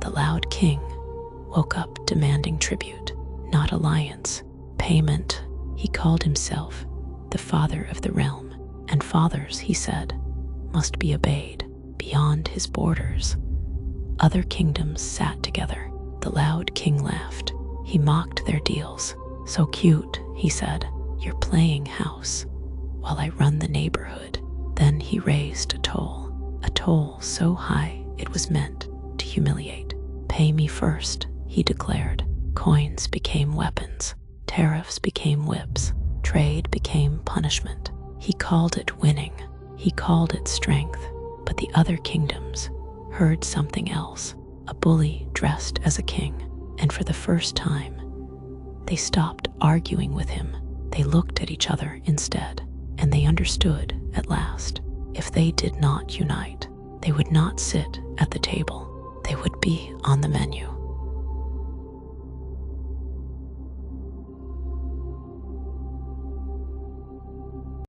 the loud king woke up demanding tribute, not alliance, payment. He called himself the father of the realm, and fathers, he said, must be obeyed beyond his borders. Other kingdoms sat together. The loud king laughed. He mocked their deals. So cute, he said, you're playing house while I run the neighborhood. Then he raised a toll so high it was meant to humiliate. Pay me first, he declared. Coins became weapons, tariffs became whips, trade became punishment. He called it winning, he called it strength, but the other kingdoms heard something else, a bully dressed as a king, and for the first time, they stopped arguing with him. They looked at each other instead, and they understood at last. If they did not unite, they would not sit at the table. They would be on the menu.